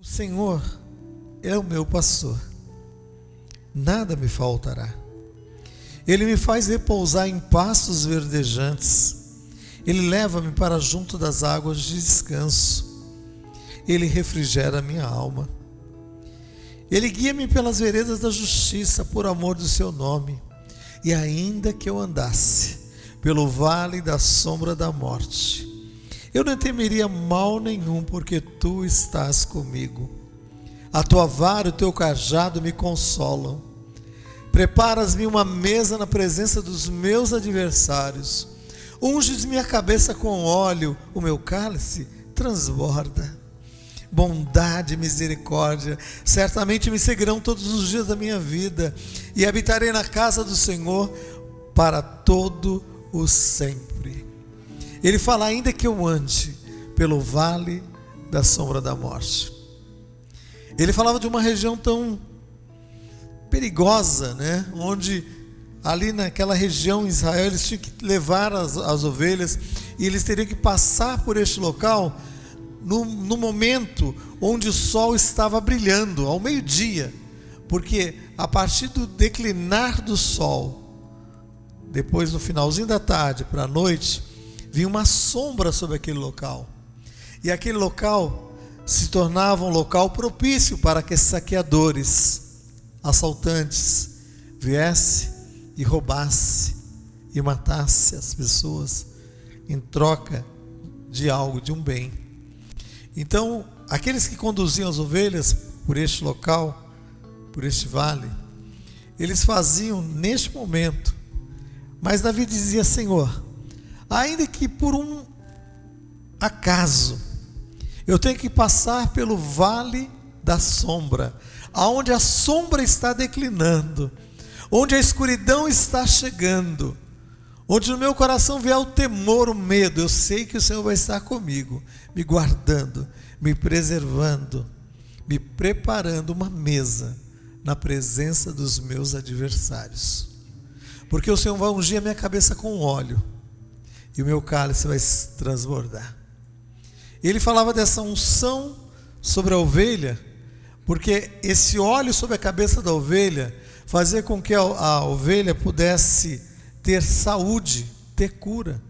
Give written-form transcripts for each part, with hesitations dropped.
Senhor é o meu pastor, nada me faltará. Ele me faz repousar em pastos verdejantes. Ele leva-me para junto das águas de descanso. Ele refrigera a minha alma. Ele guia-me pelas veredas da justiça, por amor do seu nome. E ainda que eu andasse pelo vale da sombra da morte, eu não temeria mal nenhum, porque tu estás comigo. A tua vara e o teu cajado me consolam. Preparas-me uma mesa na presença dos meus adversários. Unges minha cabeça com óleo, o meu cálice transborda. Bondade e misericórdia certamente me seguirão todos os dias da minha vida, e habitarei na casa do Senhor para todo o sempre. Ele fala: ainda que eu ande pelo vale da sombra da morte. Ele falava de uma região tão perigosa, né? Onde ali naquela região em Israel eles tinham que levar as ovelhas, e eles teriam que passar por este local no momento onde o sol estava brilhando, ao meio-dia, porque a partir do declinar do sol, depois no finalzinho da tarde para a noite, vinha uma sombra sobre aquele local, e aquele local se tornava um local propício para que saqueadores, assaltantes viesse e roubasse e matasse as pessoas em troca de algo, de um bem. Então, aqueles que conduziam as ovelhas por este local, por este vale, eles faziam neste momento. Mas Davi dizia: Senhor, ainda que por um acaso eu tenho que passar pelo vale da sombra, aonde a sombra está declinando, onde a escuridão está chegando, onde no meu coração vier o temor, o medo, eu sei que o Senhor vai estar comigo, me guardando, me preservando, me preparando uma mesa na presença dos meus adversários, porque o Senhor vai ungir a minha cabeça com óleo, e o meu cálice vai transbordar. Ele falava dessa unção sobre a ovelha, porque esse óleo sobre a cabeça da ovelha fazia com que a ovelha pudesse ter saúde, ter cura.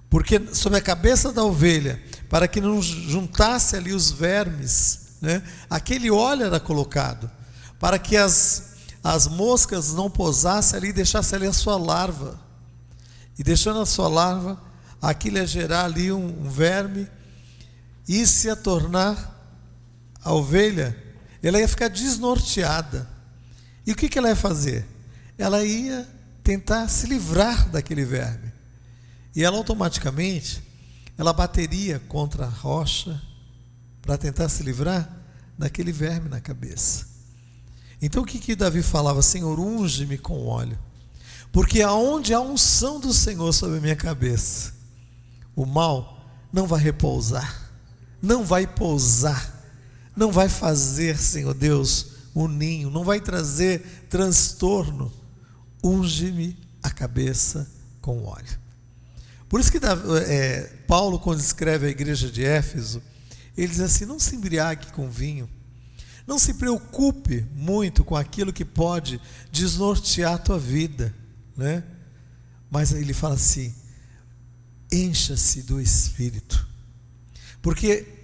Porque sobre a cabeça da ovelha, para que não juntasse ali os vermes, né, aquele óleo era colocado, para que as moscas não pousassem ali e deixassem ali a sua larva. E deixando a sua larva, aquilo ia gerar ali um verme, e se ia tornar a ovelha, ela ia ficar desnorteada. E o que ela ia fazer? Ela ia tentar se livrar daquele verme. E ela automaticamente, ela bateria contra a rocha para tentar se livrar daquele verme na cabeça. Então o que Davi falava? Senhor, unge-me com óleo, porque aonde há unção do Senhor sobre a minha cabeça, o mal não vai repousar, não vai pousar, não vai fazer, Senhor Deus, um ninho, não vai trazer transtorno. Unge-me a cabeça com óleo. Por isso que Paulo, quando escreve a igreja de Éfeso, ele diz assim: não se embriague com vinho, não se preocupe muito com aquilo que pode desnortear a tua vida, né? Mas ele fala assim: encha-se do Espírito, porque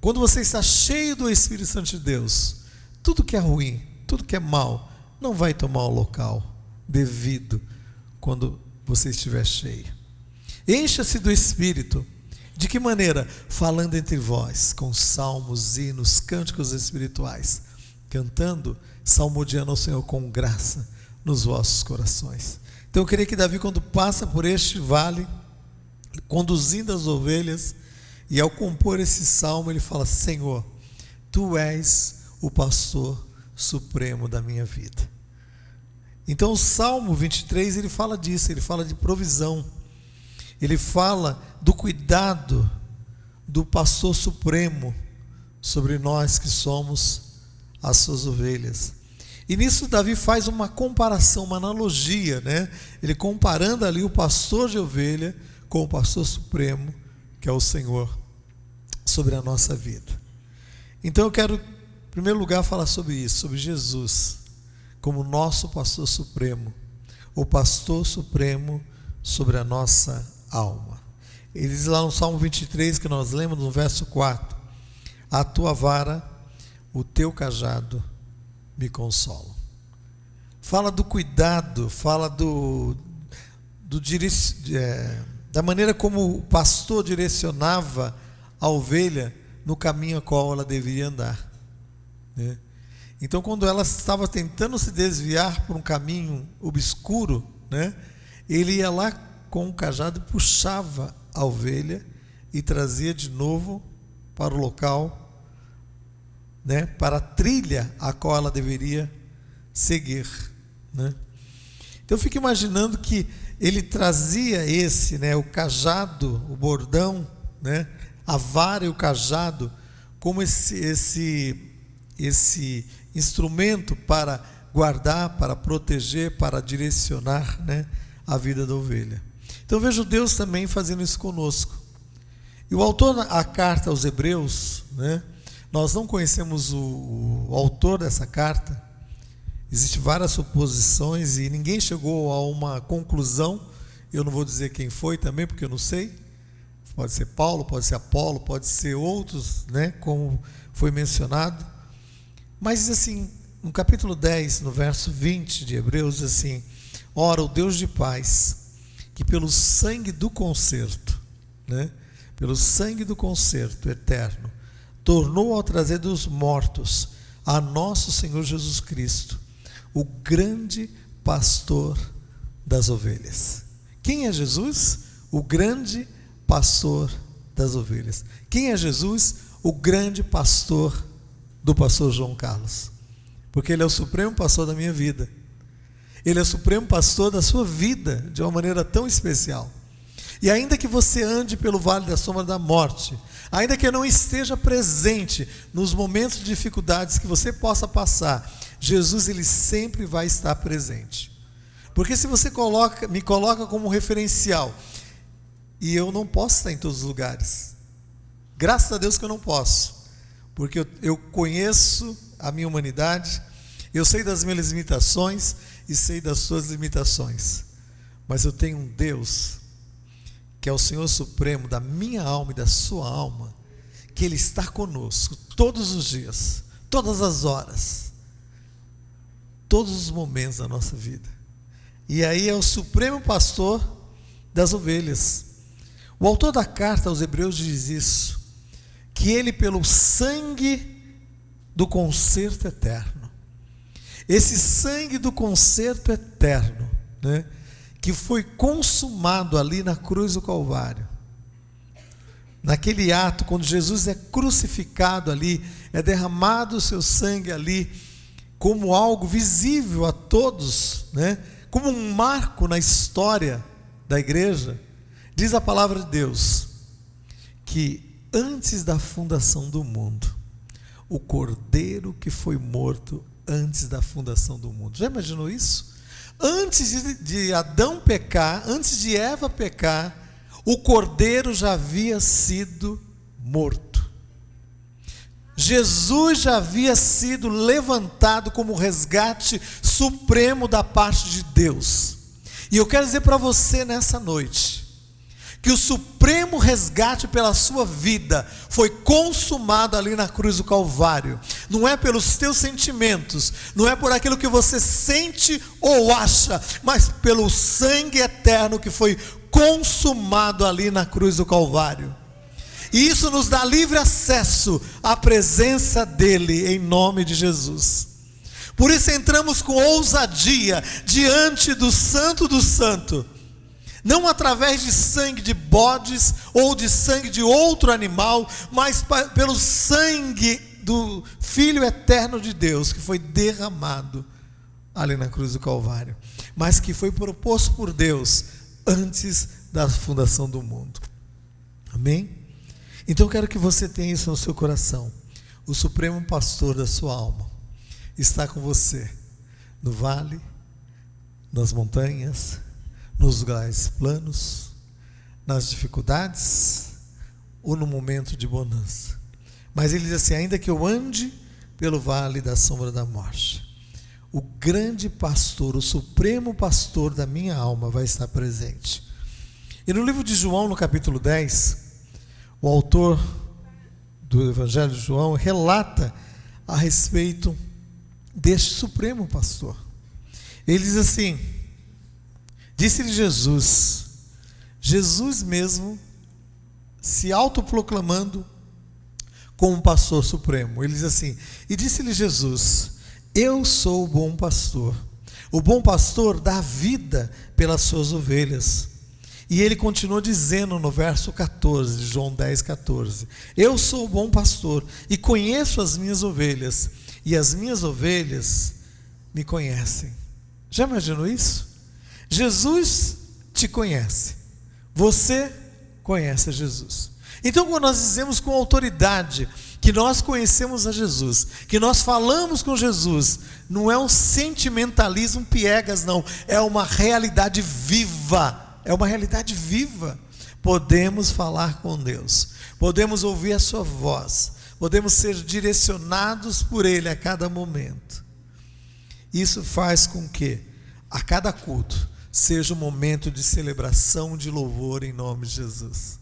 quando você está cheio do Espírito Santo de Deus, tudo que é ruim, tudo que é mal, não vai tomar o local devido quando você estiver cheio. Encha-se do Espírito. De que maneira? Falando entre vós, com salmos, hinos, cânticos espirituais, cantando, salmodiando ao Senhor com graça nos vossos corações. Então eu queria que Davi, quando passa por este vale, conduzindo as ovelhas, e ao compor esse salmo, ele fala: Senhor, tu és o pastor supremo da minha vida. Então o Salmo 23, ele fala disso, ele fala de provisão, ele fala do cuidado do pastor supremo sobre nós que somos as suas ovelhas. E nisso Davi faz uma comparação, uma analogia, né? Ele comparando ali o pastor de ovelha com o pastor supremo, que é o Senhor, sobre a nossa vida. Então eu quero, em primeiro lugar, falar sobre isso, sobre Jesus, como nosso pastor supremo, o pastor supremo sobre a nossa alma. Ele diz lá no Salmo 23, que nós lemos no verso 4, a tua vara, o teu cajado me consolam. Fala do cuidado, fala da maneira como o pastor direcionava a ovelha no caminho a qual ela deveria andar, né? Então, quando ela estava tentando se desviar por um caminho obscuro, né, ele ia lá com o cajado e puxava a ovelha e trazia de novo para o local, né, para a trilha a qual ela deveria seguir, né? Então eu fico imaginando que ele trazia o cajado, o bordão, né, a vara e o cajado como esse instrumento para guardar, para proteger, para direcionar, né, a vida da ovelha. Então eu vejo Deus também fazendo isso conosco. E o autor da carta aos Hebreus, né, nós não conhecemos o autor dessa carta. Existem várias suposições e ninguém chegou a uma conclusão. Eu não vou dizer quem foi também, porque eu não sei. Pode ser Paulo, pode ser Apolo, pode ser outros, né, como foi mencionado. Mas diz assim, no capítulo 10, no verso 20 de Hebreus, diz assim: ora, o Deus de paz, que pelo sangue do concerto, né, pelo sangue do concerto eterno, tornou ao trazer dos mortos a nosso Senhor Jesus Cristo, o grande pastor das ovelhas. Quem é Jesus? O grande pastor das ovelhas. Quem é Jesus? O grande pastor do pastor João Carlos. Porque ele é o supremo pastor da minha vida. Ele é o supremo pastor da sua vida, de uma maneira tão especial. E ainda que você ande pelo vale da sombra da morte, ainda que eu não esteja presente nos momentos de dificuldades que você possa passar, Jesus, ele sempre vai estar presente. Porque se você me coloca como referencial, e eu não posso estar em todos os lugares, graças a Deus que eu não posso, porque eu conheço a minha humanidade, eu sei das minhas limitações e sei das suas limitações, mas eu tenho um Deus que é o Senhor Supremo da minha alma e da sua alma, que Ele está conosco todos os dias, todas as horas, todos os momentos da nossa vida. E aí é o supremo pastor das ovelhas. O autor da carta aos Hebreus diz isso, que Ele, pelo sangue do concerto eterno, esse sangue do concerto eterno, né, que foi consumado ali na cruz do Calvário, naquele ato, quando Jesus é crucificado ali, é derramado o seu sangue ali, como algo visível a todos, né? Como um marco na história da igreja. Diz a palavra de Deus, que antes da fundação do mundo, o Cordeiro que foi morto antes da fundação do mundo. Já imaginou isso? Antes de Adão pecar, antes de Eva pecar, o Cordeiro já havia sido morto. Jesus já havia sido levantado como resgate supremo da parte de Deus. E eu quero dizer para você nessa noite, que o supremo resgate pela sua vida foi consumado ali na cruz do Calvário. Não é pelos teus sentimentos, não é por aquilo que você sente ou acha, mas pelo sangue eterno que foi consumado ali na cruz do Calvário. E isso nos dá livre acesso à presença dele, em nome de Jesus. Por isso entramos com ousadia diante do Santo do Santo, não através de sangue de bodes ou de sangue de outro animal, mas pelo sangue do Filho eterno de Deus, que foi derramado ali na cruz do Calvário, mas que foi proposto por Deus antes da fundação do mundo. Amém? Então eu quero que você tenha isso no seu coração. O supremo pastor da sua alma está com você no vale, nas montanhas, nos lugares planos, nas dificuldades ou no momento de bonança. Mas ele diz assim: ainda que eu ande pelo vale da sombra da morte, o grande pastor, o supremo pastor da minha alma vai estar presente. E no livro de João, no capítulo 10, o autor do Evangelho de João relata a respeito deste supremo pastor. Ele diz assim: disse-lhe Jesus mesmo se autoproclamando como pastor supremo. Ele diz assim: e disse-lhe Jesus: eu sou o bom pastor. O bom pastor dá vida pelas suas ovelhas. E ele continua dizendo no verso 14, de João 10, 14: eu sou o bom pastor e conheço as minhas ovelhas, e as minhas ovelhas me conhecem. Já imaginou isso? Jesus te conhece, você conhece a Jesus. Então, quando nós dizemos com autoridade que nós conhecemos a Jesus, que nós falamos com Jesus, não é um sentimentalismo piegas, não, é uma realidade viva. É uma realidade viva. Podemos falar com Deus, podemos ouvir a sua voz, podemos ser direcionados por Ele a cada momento. Isso faz com que a cada culto seja um momento de celebração, de louvor em nome de Jesus.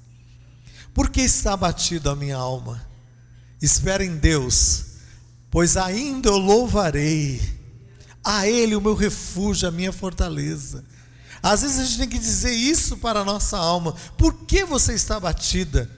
Por que está abatido a minha alma? Espera em Deus, pois ainda eu louvarei a Ele, o meu refúgio, a minha fortaleza. Às vezes a gente tem que dizer isso para a nossa alma. Por que você está abatida?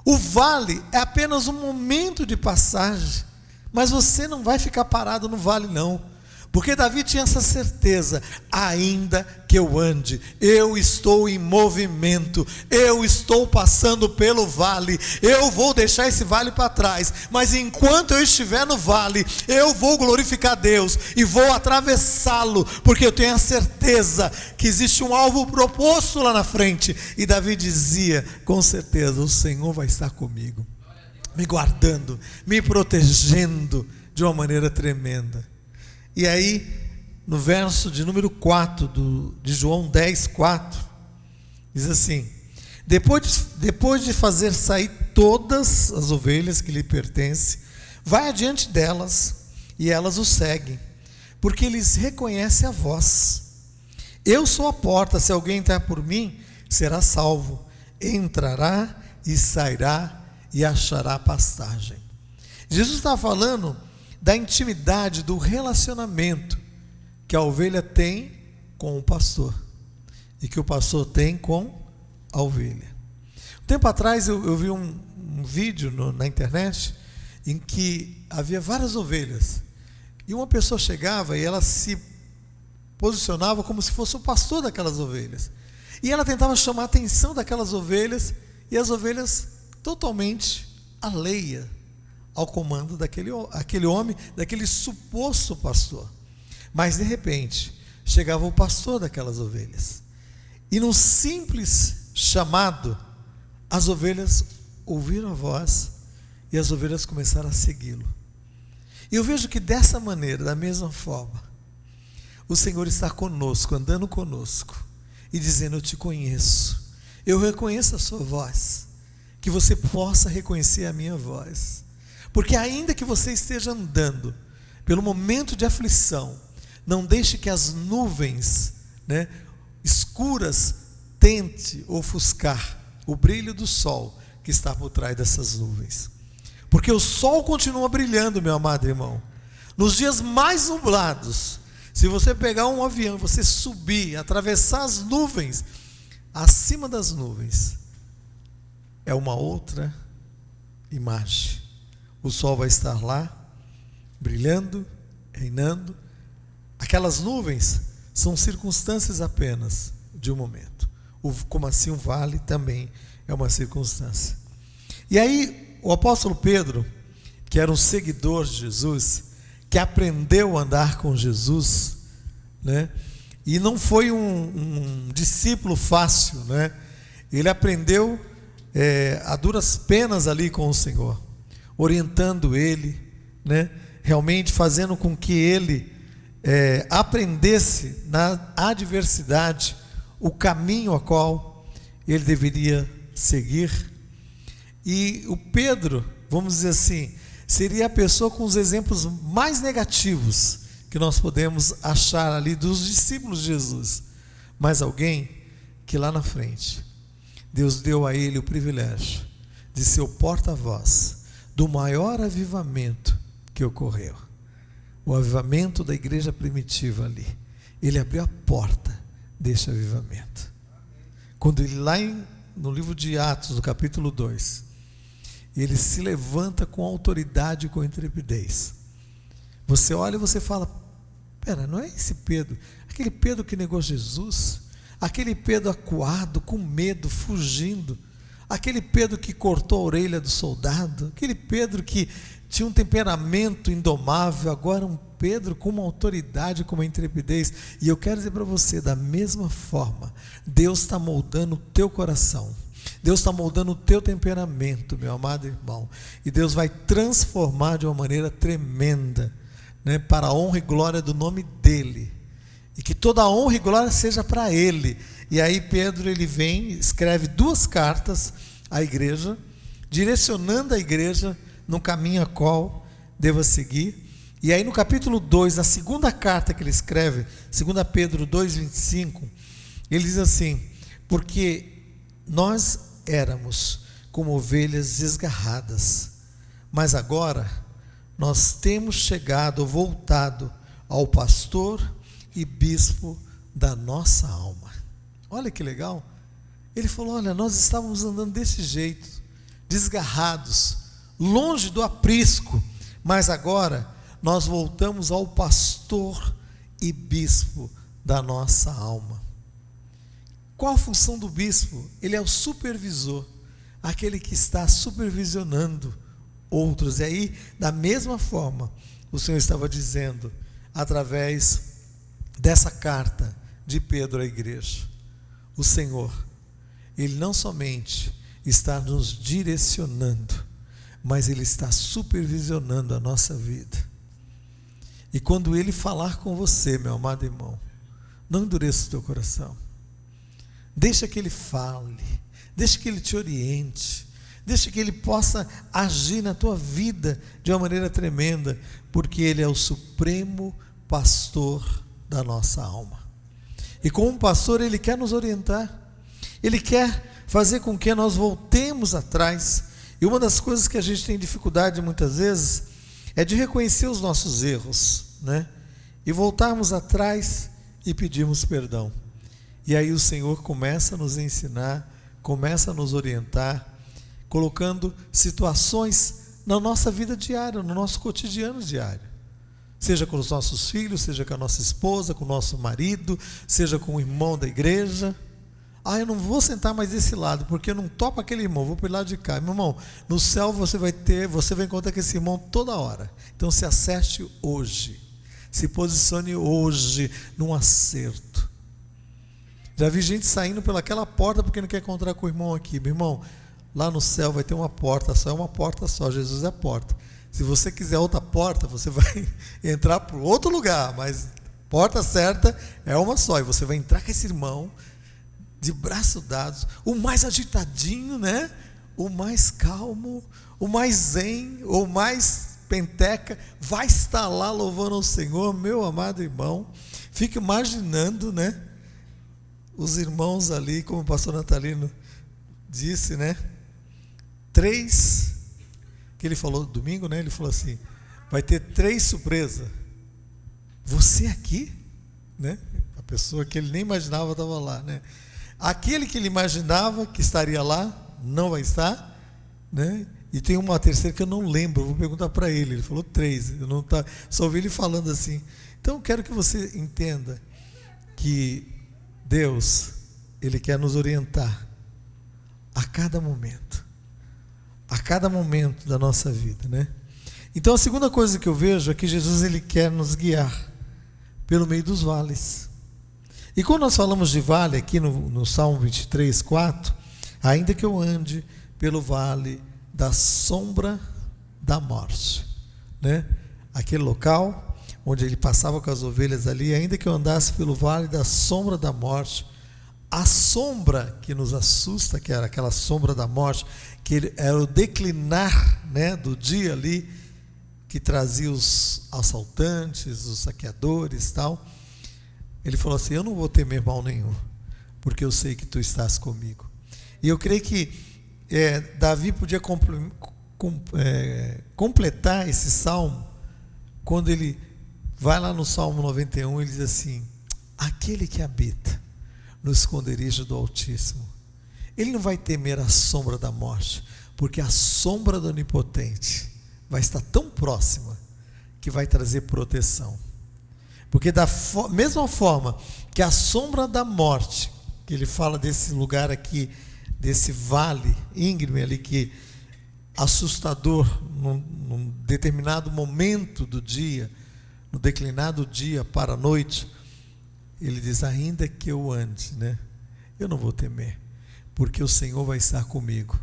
O vale é apenas um momento de passagem, mas você não vai ficar parado no vale, não. Porque Davi tinha essa certeza: ainda que eu ande, eu estou em movimento, eu estou passando pelo vale, eu vou deixar esse vale para trás, mas enquanto eu estiver no vale, eu vou glorificar Deus e vou atravessá-lo, porque eu tenho a certeza que existe um alvo proposto lá na frente. E Davi dizia: com certeza o Senhor vai estar comigo, me guardando, me protegendo de uma maneira tremenda. E aí, no verso de número 4 de João 10, 4, diz assim: depois de fazer sair todas as ovelhas que lhe pertencem, vai adiante delas, e elas o seguem, porque eles reconhecem a voz. Eu sou a porta, se alguém entrar por mim, será salvo, entrará e sairá e achará pastagem. Jesus está falando da intimidade, do relacionamento que a ovelha tem com o pastor e que o pastor tem com a ovelha. Um tempo atrás eu vi um vídeo na internet em que havia várias ovelhas e uma pessoa chegava e ela se posicionava como se fosse o pastor daquelas ovelhas, e ela tentava chamar a atenção daquelas ovelhas, e as ovelhas totalmente alheias ao comando daquele homem, daquele suposto pastor. Mas de repente chegava o pastor daquelas ovelhas, e num simples chamado, as ovelhas ouviram a voz e as ovelhas começaram a segui-lo. E eu vejo que dessa maneira, da mesma forma, o Senhor está conosco, andando conosco e dizendo: eu te conheço, eu reconheço a sua voz, que você possa reconhecer a minha voz. Porque ainda que você esteja andando pelo momento de aflição, não deixe que as nuvens, escuras, tente ofuscar o brilho do sol que está por trás dessas nuvens. Porque o sol continua brilhando, meu amado irmão. Nos dias mais nublados, se você pegar um avião, você subir, atravessar as nuvens, acima das nuvens, é uma outra imagem. O sol vai estar lá, brilhando, reinando. Aquelas nuvens são circunstâncias apenas de um momento. Como assim um vale também é uma circunstância. E aí o apóstolo Pedro, que era um seguidor de Jesus, que aprendeu a andar com Jesus, e não foi um discípulo fácil, ele aprendeu a duras penas ali com o Senhor, orientando ele, realmente fazendo com que ele aprendesse na adversidade o caminho a qual ele deveria seguir. E o Pedro, vamos dizer assim, seria a pessoa com os exemplos mais negativos que nós podemos achar ali dos discípulos de Jesus. Mas alguém que lá na frente, Deus deu a ele o privilégio de ser o porta-voz do maior avivamento que ocorreu. O avivamento da igreja primitiva ali. Ele abriu a porta deste avivamento. Quando ele lá no livro de Atos, no capítulo 2, ele se levanta com autoridade e com intrepidez. Você olha e você fala, pera, não é esse Pedro? Aquele Pedro que negou Jesus? Aquele Pedro acuado, com medo, fugindo? Aquele Pedro que cortou a orelha do soldado? Aquele Pedro que tinha um temperamento indomável? Agora um Pedro com uma autoridade, com uma intrepidez. E eu quero dizer para você, da mesma forma, Deus está moldando o teu coração, Deus está moldando o teu temperamento, meu amado irmão, e Deus vai transformar de uma maneira tremenda, né, para a honra e glória do nome dEle, e que toda a honra e glória seja para Ele. E aí Pedro, ele vem, escreve 2 cartas à igreja, direcionando a igreja no caminho a qual deva seguir. E aí no capítulo 2, na segunda carta que ele escreve, 2 Pedro 2,25, ele diz assim: porque nós éramos como ovelhas desgarradas, mas agora nós temos chegado ou voltado ao pastor e bispo da nossa alma. Olha que legal. Ele falou, olha, nós estávamos andando desse jeito, desgarrados, longe do aprisco, mas agora nós voltamos ao pastor e bispo da nossa alma. Qual a função do bispo? Ele é o supervisor, aquele que está supervisionando outros. E aí, da mesma forma, o Senhor estava dizendo, através dessa carta de Pedro à igreja, o Senhor, Ele não somente está nos direcionando, mas Ele está supervisionando a nossa vida. E quando Ele falar com você, meu amado irmão, não endureça o teu coração. Deixa que Ele fale, deixa que Ele te oriente, deixa que Ele possa agir na tua vida de uma maneira tremenda, porque Ele é o supremo pastor da nossa alma. E como pastor, Ele quer nos orientar, Ele quer fazer com que nós voltemos atrás. E uma das coisas que a gente tem dificuldade muitas vezes é de reconhecer os nossos erros, né? E voltarmos atrás e pedirmos perdão. E aí o Senhor começa a nos ensinar, começa a nos orientar, colocando situações na nossa vida diária, no nosso cotidiano diário. Seja com os nossos filhos, seja com a nossa esposa, com o nosso marido, seja com o irmão da igreja. Ah, eu não vou sentar mais desse lado, porque eu não topo aquele irmão, vou para o lado de cá. Meu irmão, no céu você vai encontrar com esse irmão toda hora. Então se acerte hoje, se posicione hoje num acerto. Já vi gente saindo pelaquela porta porque não quer encontrar com o irmão aqui. Meu irmão, lá no céu vai ter uma porta só, é uma porta só, Jesus é a porta. Se você quiser outra porta, você vai entrar por outro lugar, mas porta certa é uma só, e você vai entrar com esse irmão de braços dados, o mais agitadinho, né? O mais calmo, o mais zen, o mais penteca, vai estar lá louvando ao Senhor. Meu amado irmão, fique imaginando, né? Os irmãos ali, como o pastor Natalino disse, né? 3, que ele falou domingo, né? Ele falou assim, vai ter 3 surpresas. Você aqui, né? A pessoa que ele nem imaginava estava lá, né? Aquele que ele imaginava que estaria lá, não vai estar, né? E tem uma terceira que eu não lembro, vou perguntar para ele. Ele falou 3, eu não só ouvi ele falando assim. Então eu quero que você entenda que Deus, Ele quer nos orientar a cada momento da nossa vida, né? Então a segunda coisa que eu vejo é que Jesus, Ele quer nos guiar pelo meio dos vales. E quando nós falamos de vale aqui no Salmo 23, 4, ainda que eu ande pelo vale da sombra da morte, né? Aquele local onde ele passava com as ovelhas ali, ainda que eu andasse pelo vale da sombra da morte, a sombra que nos assusta, que era aquela sombra da morte, que era o declinar, né, do dia ali, que trazia os assaltantes, os saqueadores e tal, ele falou assim: eu não vou temer mal nenhum, porque eu sei que tu estás comigo. E eu creio que Davi podia completar esse salmo quando ele vai lá no Salmo 91, ele diz assim: aquele que habita no esconderijo do Altíssimo, ele não vai temer a sombra da morte, porque a sombra do Onipotente vai estar tão próxima que vai trazer proteção. Porque da mesma forma que a sombra da morte, que ele fala desse lugar aqui, desse vale íngreme ali, que assustador, num determinado momento do dia, no declinado dia para a noite, ele diz: ainda que eu ande, né, eu não vou temer, porque o Senhor vai estar comigo.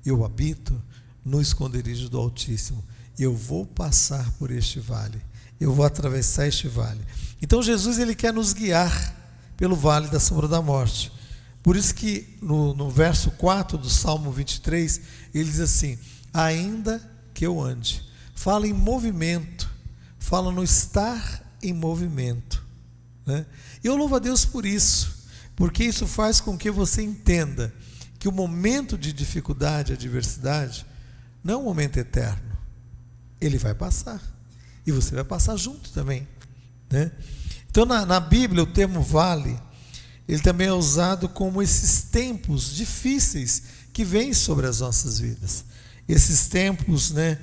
Eu habito no esconderijo do Altíssimo, eu vou passar por este vale, eu vou atravessar este vale. Então Jesus, ele quer nos guiar pelo vale da sombra da morte. Por isso que no verso 4 do Salmo 23, ele diz assim: ainda que eu ande. Fala em movimento, fala no estar em movimento, né? E eu louvo a Deus por isso, porque isso faz com que você entenda que o momento de dificuldade, adversidade, não é um momento eterno. Ele vai passar, e você vai passar junto também, né? Então na Bíblia o termo vale, ele também é usado como esses tempos difíceis que vêm sobre as nossas vidas. Esses tempos, né,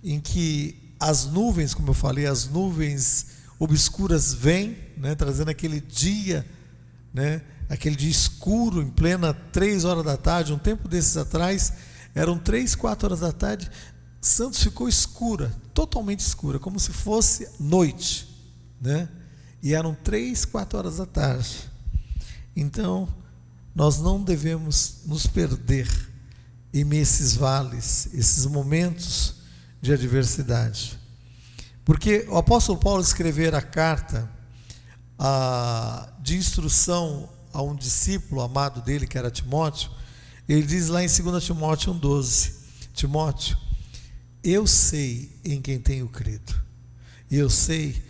em que as nuvens, como eu falei, as nuvens obscuras vêm, né, trazendo aquele dia, né, aquele dia escuro, em plena 3 horas da tarde. Um tempo desses atrás, eram 3, 4 horas da tarde, Santos ficou escura, totalmente escura, como se fosse noite, né? E eram 3, 4 horas da tarde. Então, nós não devemos nos perder em meio a esses vales, esses momentos de adversidade. Porque o apóstolo Paulo escrever a carta de instrução a um discípulo amado dele, que era Timóteo, ele diz lá em 2 Timóteo 1,12: Timóteo, eu sei em quem tenho crido, e eu sei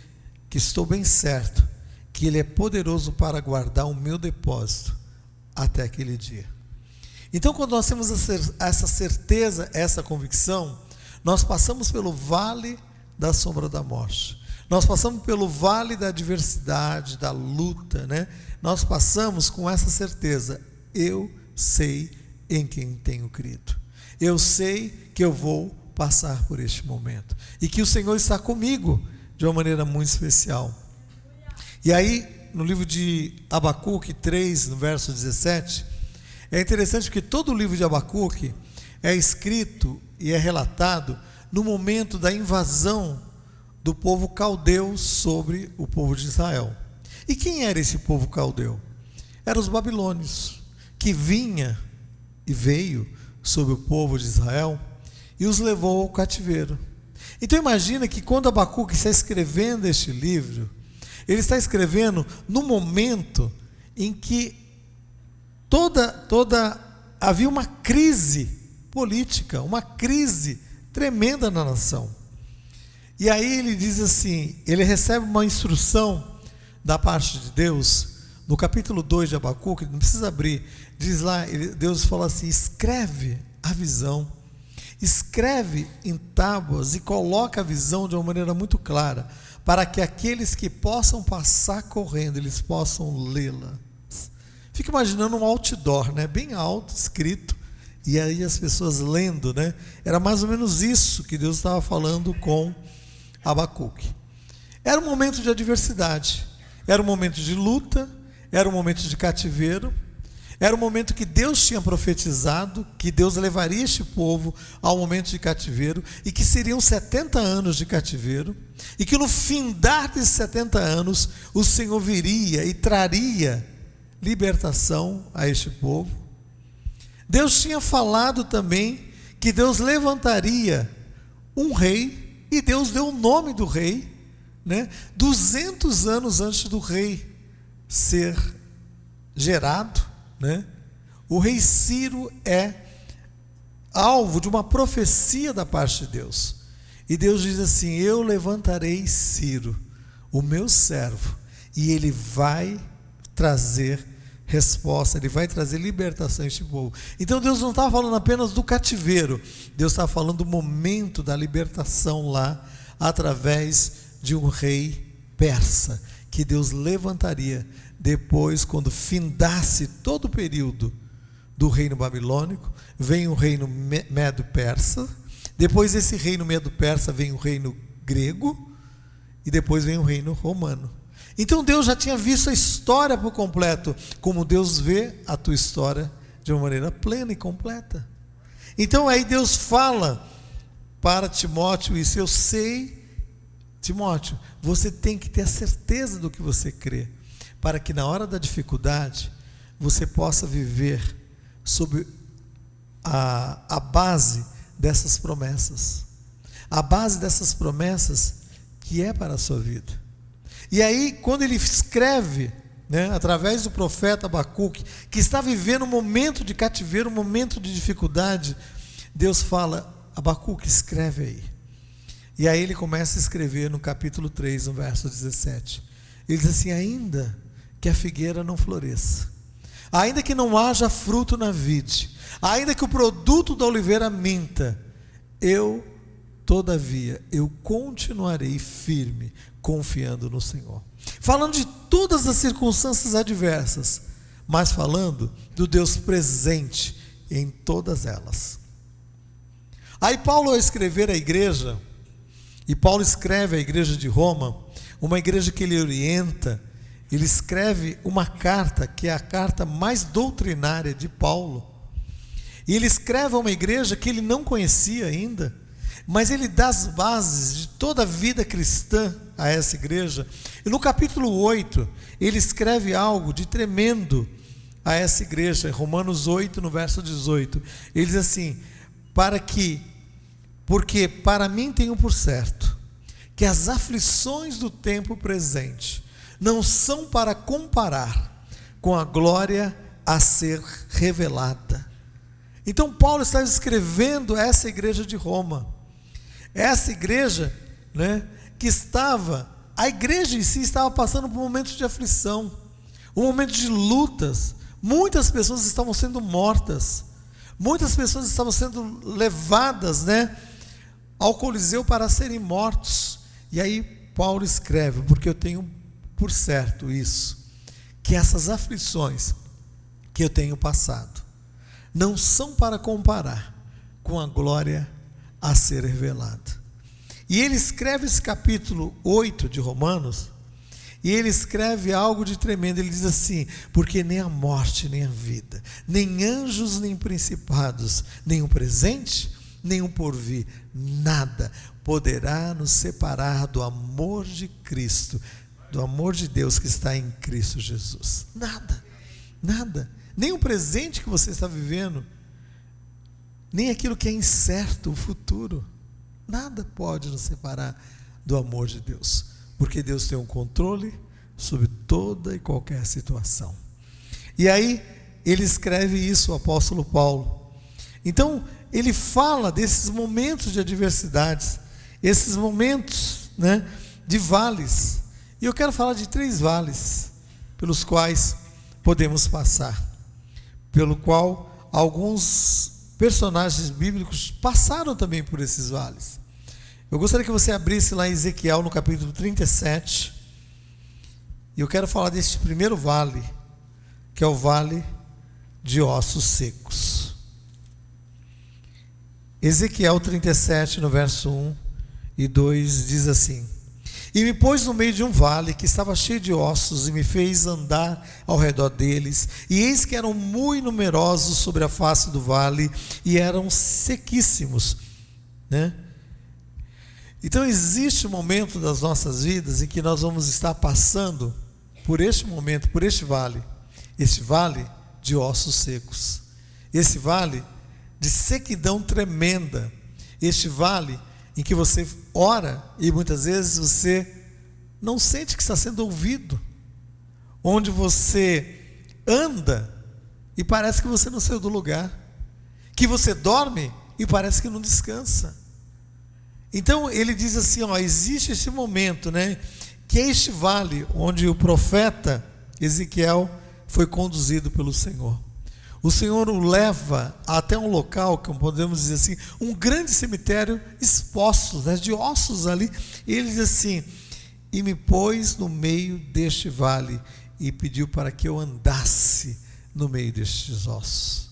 que estou bem certo que Ele é poderoso para guardar o meu depósito até aquele dia. Então, quando nós temos essa certeza, essa convicção, nós passamos pelo vale da sombra da morte, nós passamos pelo vale da adversidade, da luta, né? Nós passamos com essa certeza: eu sei em quem tenho crido, eu sei que eu vou passar por este momento, e que o Senhor está comigo de uma maneira muito especial. E aí, no livro de Abacuque 3, no verso 17, é interessante porque todo o livro de Abacuque é escrito e é relatado no momento da invasão do povo caldeu sobre o povo de Israel. E quem era esse povo caldeu? Eram os babilônios, que vinha e veio sobre o povo de Israel e os levou ao cativeiro. Então imagina que quando Abacuque está escrevendo este livro, ele está escrevendo no momento em que havia uma crise política, uma crise tremenda na nação. E aí ele diz assim, ele recebe uma instrução da parte de Deus, no capítulo 2 de Abacuque, não precisa abrir, diz lá, Deus fala assim: escreve a visão, escreve em tábuas e coloca a visão de uma maneira muito clara, para que aqueles que possam passar correndo, eles possam lê-la. Fica imaginando um outdoor, né, bem alto, escrito, e aí as pessoas lendo, né? Era mais ou menos isso que Deus estava falando com Abacuque. Era um momento de adversidade, era um momento de luta, era um momento de cativeiro, era um momento que Deus tinha profetizado, que Deus levaria este povo ao momento de cativeiro, e que seriam 70 anos de cativeiro, e que no findar desses 70 anos, o Senhor viria e traria libertação a este povo. Deus tinha falado também que Deus levantaria um rei, e Deus deu o nome do rei, né? 200 anos antes do rei ser gerado, né? O rei Ciro é alvo de uma profecia da parte de Deus. E Deus diz assim: eu levantarei Ciro, o meu servo, e ele vai trazer resposta, ele vai trazer libertação a este povo. Então Deus não está falando apenas do cativeiro, Deus está falando do momento da libertação lá, através de um rei persa, que Deus levantaria depois, quando findasse todo o período do reino babilônico. Vem o reino medo-persa, depois desse reino medo-persa vem o reino grego, e depois vem o reino romano. Então Deus já tinha visto a história por completo, como Deus vê a tua história de uma maneira plena e completa. Então aí Deus fala para Timóteo isso: eu sei, Timóteo, você tem que ter a certeza do que você crê, para que na hora da dificuldade você possa viver sob a base dessas promessas, a base dessas promessas que é para a sua vida. E aí, quando ele escreve, através do profeta Abacuque, que está vivendo um momento de cativeiro, um momento de dificuldade, Deus fala: Abacuque, escreve aí. E aí ele começa a escrever no capítulo 3, no verso 17. Ele diz assim: ainda que a figueira não floresça, ainda que não haja fruto na vide, ainda que o produto da oliveira minta, todavia, eu continuarei firme, confiando no Senhor. Falando de todas as circunstâncias adversas, mas falando do Deus presente em todas elas. Aí Paulo, ao escrever a igreja, e Paulo escreve a igreja de Roma, uma igreja que ele orienta, ele escreve uma carta, que é a carta mais doutrinária de Paulo, e ele escreve a uma igreja que ele não conhecia ainda, mas ele dá as bases de toda a vida cristã a essa igreja. E no capítulo 8, ele escreve algo de tremendo a essa igreja, em Romanos 8, no verso 18, ele diz assim: porque para mim tenho por certo, que as aflições do tempo presente não são para comparar com a glória a ser revelada. Então Paulo está escrevendo essa igreja de Roma, essa igreja, que a igreja em si estava passando por momentos de aflição, um momento de lutas. Muitas pessoas estavam sendo mortas, muitas pessoas estavam sendo levadas, ao Coliseu para serem mortos. E aí Paulo escreve: porque eu tenho por certo isso, que essas aflições que eu tenho passado não são para comparar com a glória a ser revelada. E ele escreve esse capítulo 8 de Romanos, e ele escreve algo de tremendo. Ele diz assim: porque nem a morte, nem a vida, nem anjos, nem principados, nem o presente, nem o porvir, nada poderá nos separar do amor de Cristo, do amor de Deus que está em Cristo Jesus. Nada, nada, nem o presente que você está vivendo, nem aquilo que é incerto, o futuro, nada pode nos separar do amor de Deus, porque Deus tem um controle sobre toda e qualquer situação. E aí ele escreve isso, o apóstolo Paulo. Então ele fala desses momentos de adversidades, esses momentos, de vales. E eu quero falar de 3 vales pelos quais podemos passar, pelo qual alguns personagens bíblicos passaram também por esses vales. Eu gostaria que você abrisse lá em Ezequiel, no capítulo 37, e eu quero falar deste primeiro vale, que é o vale de ossos secos. Ezequiel 37, no verso 1 e 2, diz assim: e me pôs no meio de um vale que estava cheio de ossos, e me fez andar ao redor deles, e eis que eram muito numerosos sobre a face do vale, e eram sequíssimos, Então existe um momento das nossas vidas em que nós vamos estar passando por este momento, por este vale de ossos secos, esse vale de sequidão tremenda, este vale em que você ora e muitas vezes você não sente que está sendo ouvido, onde você anda e parece que você não saiu do lugar, que você dorme e parece que não descansa. Então ele diz assim, existe esse momento, né, que é este vale onde o profeta Ezequiel foi conduzido pelo Senhor. O Senhor o leva até um local, que podemos dizer assim, um grande cemitério exposto, né, de ossos ali. E ele diz assim: e me pôs no meio deste vale e pediu para que eu andasse no meio destes ossos.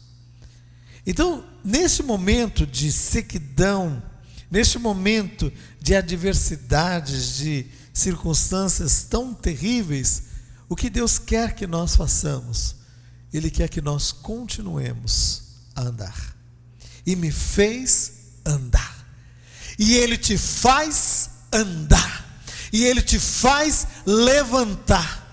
Então, neste momento de sequidão, neste momento de adversidades, de circunstâncias tão terríveis, o que Deus quer que nós façamos? Ele quer que nós continuemos a andar. E me fez andar. E Ele te faz andar. E Ele te faz levantar.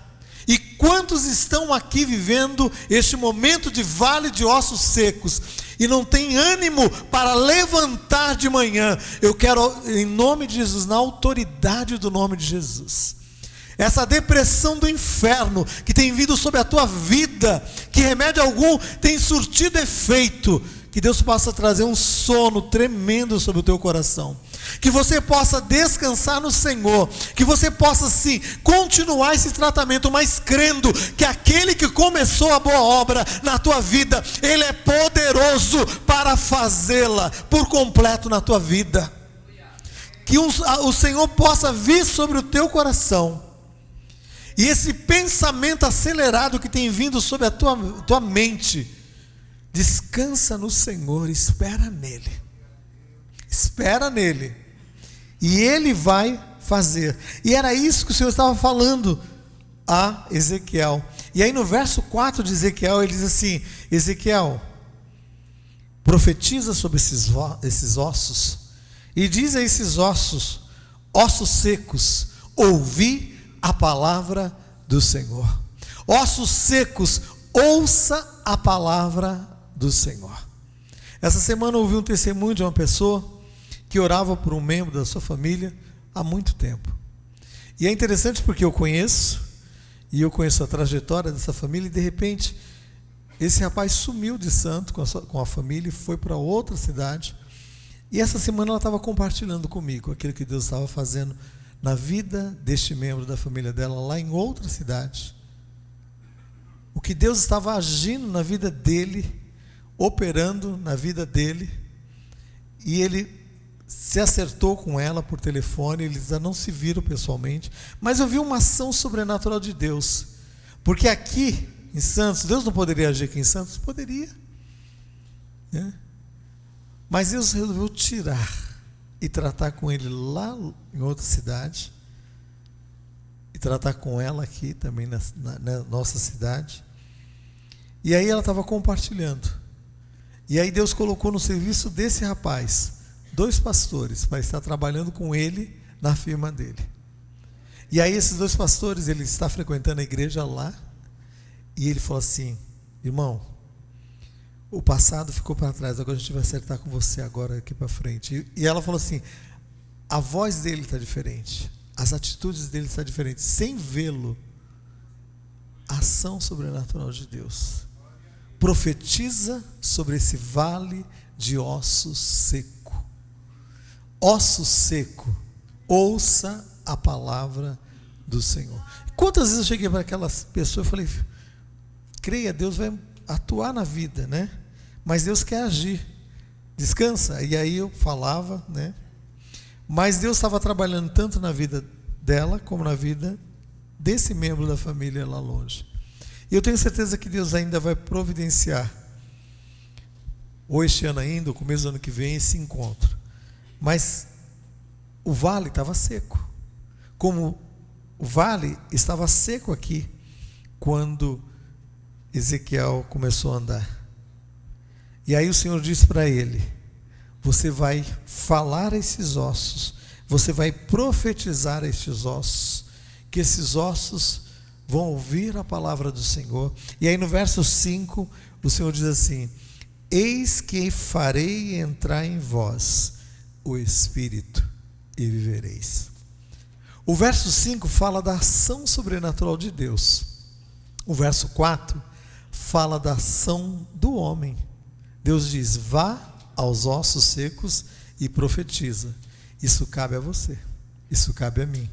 E quantos estão aqui vivendo este momento de vale de ossos secos e não tem ânimo para levantar de manhã? Eu quero, em nome de Jesus, na autoridade do nome de Jesus, essa depressão do inferno que tem vindo sobre a tua vida, que remédio algum tem surtido efeito, que Deus possa trazer um sono tremendo sobre o teu coração, que você possa descansar no Senhor, que você possa sim continuar esse tratamento, mas crendo que aquele que começou a boa obra na tua vida, Ele é poderoso para fazê-la por completo na tua vida. Que o Senhor possa vir sobre o teu coração, e esse pensamento acelerado que tem vindo sobre a tua mente, descansa no Senhor, espera nele, e Ele vai fazer. E era isso que o Senhor estava falando a Ezequiel. E aí no verso 4 de Ezequiel, ele diz assim: Ezequiel, profetiza sobre esses ossos, e diz a esses ossos secos, ouvi a palavra do Senhor. Ossos secos, ouça a palavra do Senhor. Essa semana eu ouvi um testemunho de uma pessoa que orava por um membro da sua família há muito tempo. E é interessante porque eu conheço a trajetória dessa família, e de repente esse rapaz sumiu de Santo com a família e foi para outra cidade. E essa semana ela estava compartilhando comigo aquilo que Deus estava fazendo na vida deste membro da família dela lá em outra cidade. O que Deus estava agindo na vida dele, operando na vida dele, e ele se acertou com ela por telefone. Eles ainda não se viram pessoalmente, mas eu vi uma ação sobrenatural de Deus, porque aqui em Santos, Deus não poderia agir aqui em Santos? Poderia, né? Mas Deus resolveu tirar e tratar com ele lá em outra cidade, e tratar com ela aqui também na nossa cidade. E aí ela estava compartilhando, e aí Deus colocou no serviço desse rapaz 2 pastores para estar trabalhando com ele na firma dele. E aí esses 2 pastores, ele está frequentando a igreja lá, e ele falou assim: irmão, o passado ficou para trás, agora a gente vai acertar com você agora aqui para frente. E ela falou assim: a voz dele está diferente, as atitudes dele estão diferentes, sem vê-lo. Ação sobrenatural de Deus. Profetiza sobre esse vale de osso seco. Osso seco, ouça a palavra do Senhor. Quantas vezes eu cheguei para aquelas pessoas e falei: creia, Deus vai atuar na vida, né? Mas Deus quer agir, descansa. E aí eu falava, né? Mas Deus estava trabalhando tanto na vida dela como na vida desse membro da família lá longe. E eu tenho certeza que Deus ainda vai providenciar, ou este ano ainda, ou começo do ano que vem, esse encontro. Mas o vale estava seco, como o vale estava seco aqui quando Ezequiel começou a andar. E aí o Senhor disse para ele: você vai falar a esses ossos, você vai profetizar a estes ossos, que esses ossos vão ouvir a palavra do Senhor. E aí no verso 5 o Senhor diz assim: eis que farei entrar em vós o Espírito e vivereis. O verso 5 fala da ação sobrenatural de Deus. O verso 4 fala da ação do homem. Deus diz: vá aos ossos secos e profetiza. Isso cabe a você, isso cabe a mim.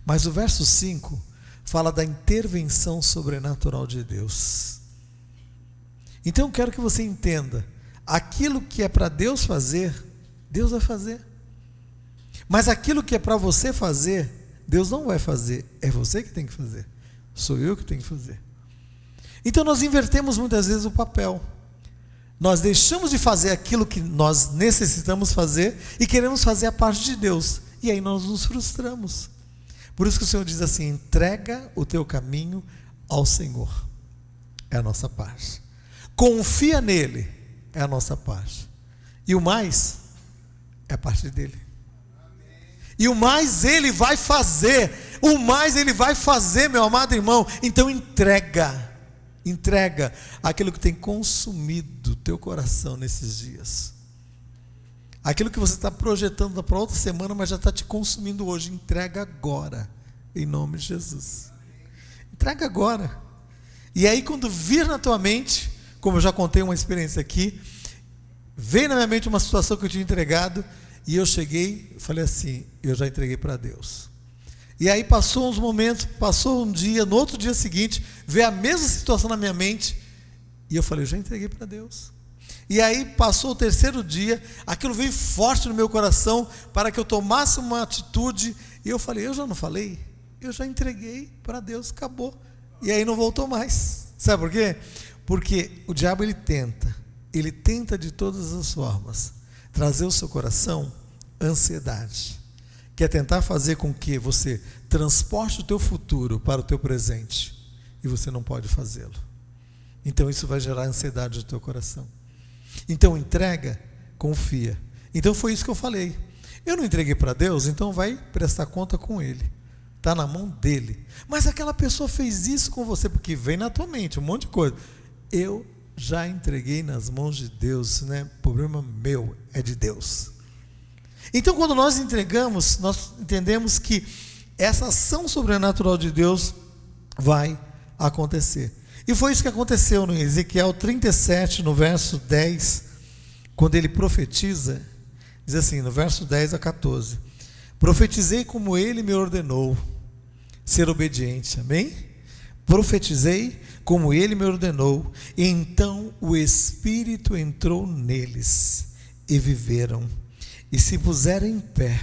Mas o verso 5 fala da intervenção sobrenatural de Deus. Então eu quero que você entenda, aquilo que é para Deus fazer, Deus vai fazer. Mas aquilo que é para você fazer, Deus não vai fazer, é você que tem que fazer, sou eu que tenho que fazer. Então nós invertemos muitas vezes o papel. Nós deixamos de fazer aquilo que nós necessitamos fazer e queremos fazer a parte de Deus. E aí nós nos frustramos. Por isso que o Senhor diz assim: entrega o teu caminho ao Senhor. É a nossa parte. Confia nele. É a nossa parte. E o mais é a parte dele. E o mais ele vai fazer. O mais ele vai fazer, meu amado irmão. Então entrega aquilo que tem consumido o teu coração nesses dias. Aquilo que você está projetando para outra semana, mas já está te consumindo hoje. Entrega agora, em nome de Jesus. Entrega agora. E aí quando vir na tua mente, como eu já contei uma experiência aqui, veio na minha mente uma situação que eu tinha entregado, e eu cheguei, falei assim: eu já entreguei para Deus. E aí passou uns momentos, passou um dia, no outro dia seguinte, veio a mesma situação na minha mente, e eu falei: eu já entreguei para Deus. E aí passou o terceiro dia, aquilo veio forte no meu coração, para que eu tomasse uma atitude, e eu falei: eu já não falei? Eu já entreguei para Deus, acabou. E aí não voltou mais. Sabe por quê? Porque o diabo ele tenta de todas as formas, trazer ao seu coração ansiedade. Quer tentar fazer com que você transporte o teu futuro para o teu presente, e você não pode fazê-lo. Então isso vai gerar ansiedade no teu coração. Então entrega, confia. Então foi isso que eu falei. Eu não entreguei para Deus, então vai prestar conta com Ele. Está na mão dele. Mas aquela pessoa fez isso com você, porque vem na tua mente um monte de coisa. Eu já entreguei nas mãos de Deus, isso não é problema meu, é de Deus. Então quando nós entregamos, nós entendemos que essa ação sobrenatural de Deus vai acontecer. E foi isso que aconteceu no Ezequiel 37, no verso 10, quando ele profetiza, diz assim, no verso 10 a 14: profetizei como ele me ordenou, ser obediente, amém? Profetizei como ele me ordenou, e então o Espírito entrou neles, e viveram, e se puseram em pé,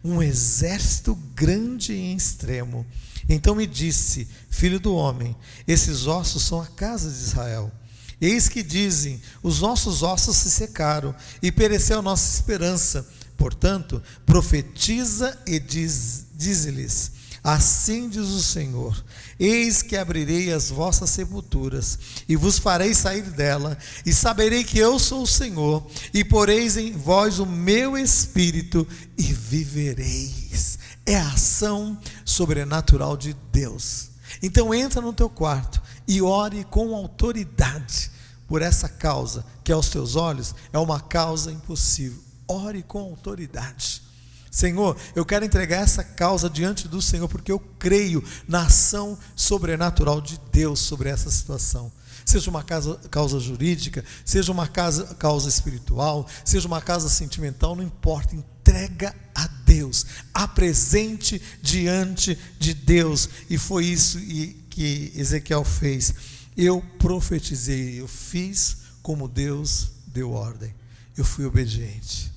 um exército grande e extremo. Então me disse: filho do homem, esses ossos são a casa de Israel. Eis que dizem: os nossos ossos se secaram, e pereceu a nossa esperança. Portanto, profetiza e dize-lhes: assim diz o Senhor: eis que abrirei as vossas sepulturas, e vos farei sair dela, e saberei que eu sou o Senhor, e poreis em vós o meu espírito, e vivereis. É a ação sobrenatural de Deus. Então entra no teu quarto e ore com autoridade por essa causa, que aos teus olhos é uma causa impossível. Ore com autoridade. Senhor, eu quero entregar essa causa diante do Senhor, porque eu creio na ação sobrenatural de Deus sobre essa situação. Seja uma causa jurídica, seja uma causa espiritual, seja uma causa sentimental, não importa, entrega a Deus, apresente diante de Deus. E foi isso que Ezequiel fez. Eu profetizei, eu fiz como Deus deu ordem, eu fui obediente.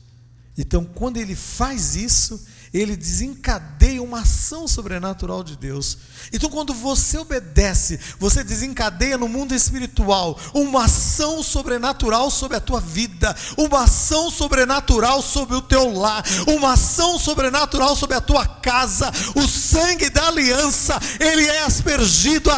Então quando ele faz isso, ele desencadeia uma ação sobrenatural de Deus. Então quando você obedece, você desencadeia no mundo espiritual uma ação sobrenatural sobre a tua vida, uma ação sobrenatural sobre o teu lar, uma ação sobrenatural sobre a tua casa. O sangue da aliança, ele é aspergido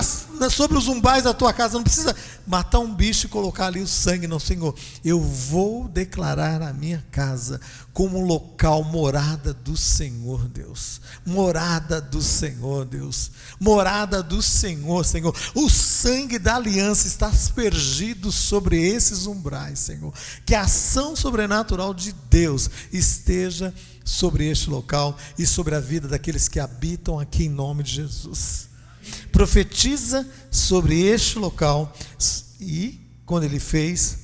sobre os umbrais da tua casa. Não precisa matar um bicho e colocar ali o sangue, não, Senhor. Eu vou declarar a minha casa como um local, morada do Senhor Deus, morada do Senhor Deus, morada do Senhor, Senhor. O sangue da aliança está aspergido sobre esses umbrais, Senhor. Que a ação sobrenatural de Deus esteja sobre este local e sobre a vida daqueles que habitam aqui, em nome de Jesus. Profetiza sobre este local. E quando ele fez,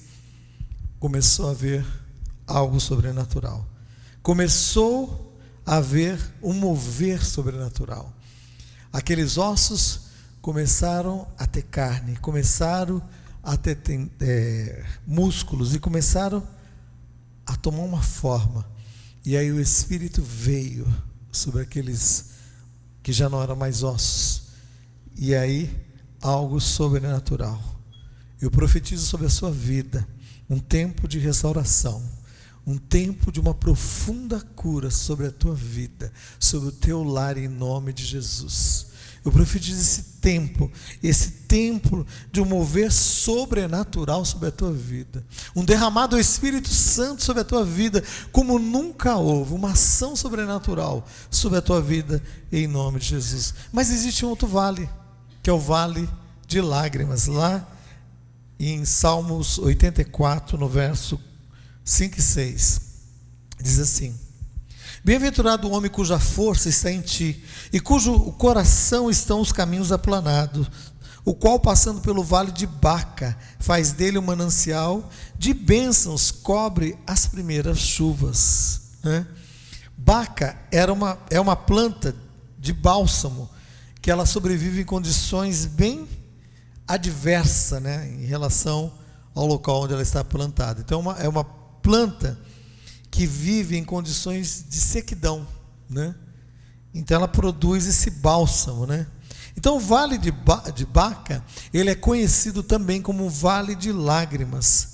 começou a haver algo sobrenatural. Começou a haver um mover sobrenatural. Aqueles ossos começaram a ter carne, começaram a ter músculos e começaram a tomar uma forma. E aí o Espírito veio sobre aqueles que já não eram mais ossos. E aí algo sobrenatural. Eu profetizo sobre a sua vida um tempo de restauração, um tempo de uma profunda cura sobre a tua vida, sobre o teu lar, em nome de Jesus. Eu profetizo esse tempo de um mover sobrenatural sobre a tua vida, um derramado do Espírito Santo sobre a tua vida, como nunca houve, uma ação sobrenatural sobre a tua vida, em nome de Jesus. Mas existe um outro vale, que é o vale de lágrimas, lá em Salmos 84, no verso 5 e 6, diz assim: bem-aventurado o homem cuja força está em ti, e cujo coração estão os caminhos aplanados, o qual, passando pelo vale de Baca, faz dele um manancial de bênçãos, cobre as primeiras chuvas. Baca é uma planta de bálsamo, que ela sobrevive em condições bem adversas, em relação ao local onde ela está plantada. Então é uma planta que vive em condições de sequidão, Então ela produz esse bálsamo, Então o vale de Baca, ele é conhecido também como o vale de lágrimas.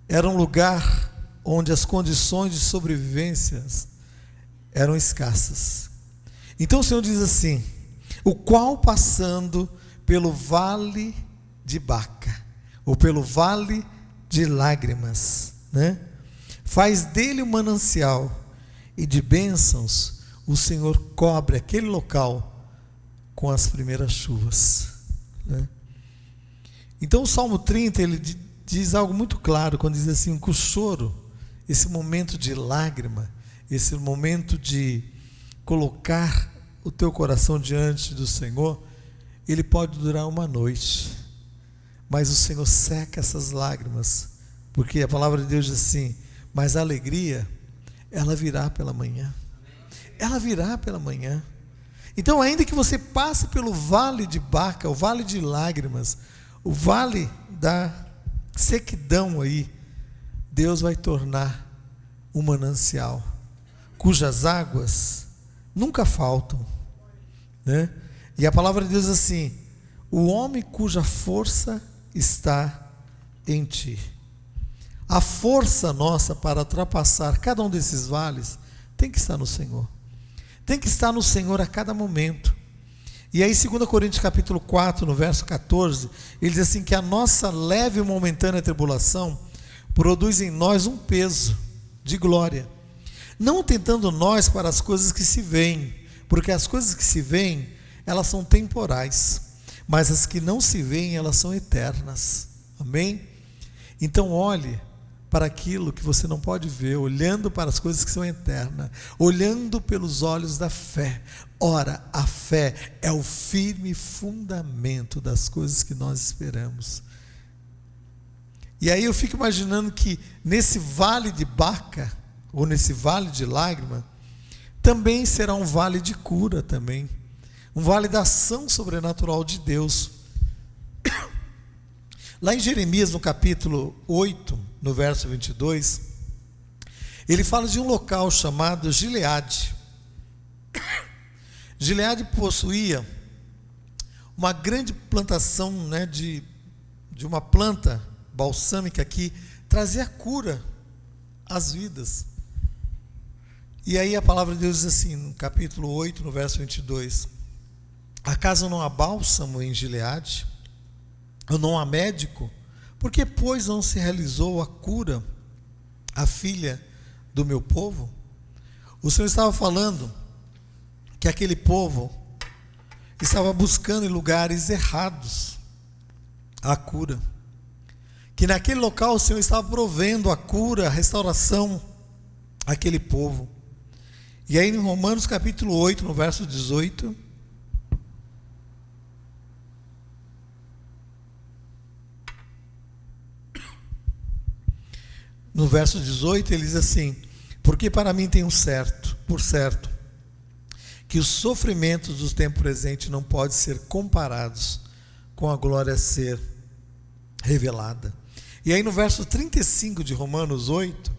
Era um lugar onde as condições de sobrevivência eram escassas. Então o Senhor diz assim: o qual, passando pelo vale de Baca, ou pelo vale de lágrimas, faz dele um manancial, e de bênçãos o Senhor cobre aquele local com as primeiras chuvas. Então o Salmo 30, ele diz algo muito claro, quando diz assim, que o choro, esse momento de lágrima, esse momento de colocar o teu coração diante do Senhor, ele pode durar uma noite, mas o Senhor seca essas lágrimas, porque a palavra de Deus diz assim: mas a alegria, ela virá pela manhã. Ela virá pela manhã. Então, ainda que você passe pelo vale de Baca, o vale de lágrimas, o vale da sequidão aí, Deus vai tornar um manancial, cujas águas nunca faltam, E a palavra de Deus diz assim: o homem cuja força está em ti. A força nossa para ultrapassar cada um desses vales tem que estar no Senhor. Tem que estar no Senhor a cada momento. E aí 2 Coríntios capítulo 4, no verso 14, ele diz assim, que a nossa leve e momentânea tribulação produz em nós um peso de glória, não tentando nós para as coisas que se veem, porque as coisas que se veem, elas são temporais, mas as que não se veem, elas são eternas. Amém? Então olhe para aquilo que você não pode ver, olhando para as coisas que são eternas, olhando pelos olhos da fé. Ora, a fé é o firme fundamento das coisas que nós esperamos. E aí eu fico imaginando que nesse vale de Baca, ou nesse vale de lágrima, também será um vale de cura também, um vale da ação sobrenatural de Deus. Lá em Jeremias, no capítulo 8, no verso 22, ele fala de um local chamado Gileade. Gileade possuía uma grande plantação, de uma planta balsâmica que trazia cura às vidas. E aí a palavra de Deus diz assim, no capítulo 8, no verso 22, acaso não há bálsamo em Gileade? Ou não há médico? Por que, pois, não se realizou a cura à filha do meu povo? O Senhor estava falando que aquele povo estava buscando em lugares errados a cura, que naquele local o Senhor estava provendo a cura, a restauração àquele povo. E aí em Romanos capítulo 8, no verso 18, No verso 18 ele diz assim: porque para mim tenho por certo, que os sofrimentos do tempo presente não podem ser comparados com a glória a ser revelada. E aí no verso 35 de Romanos 8,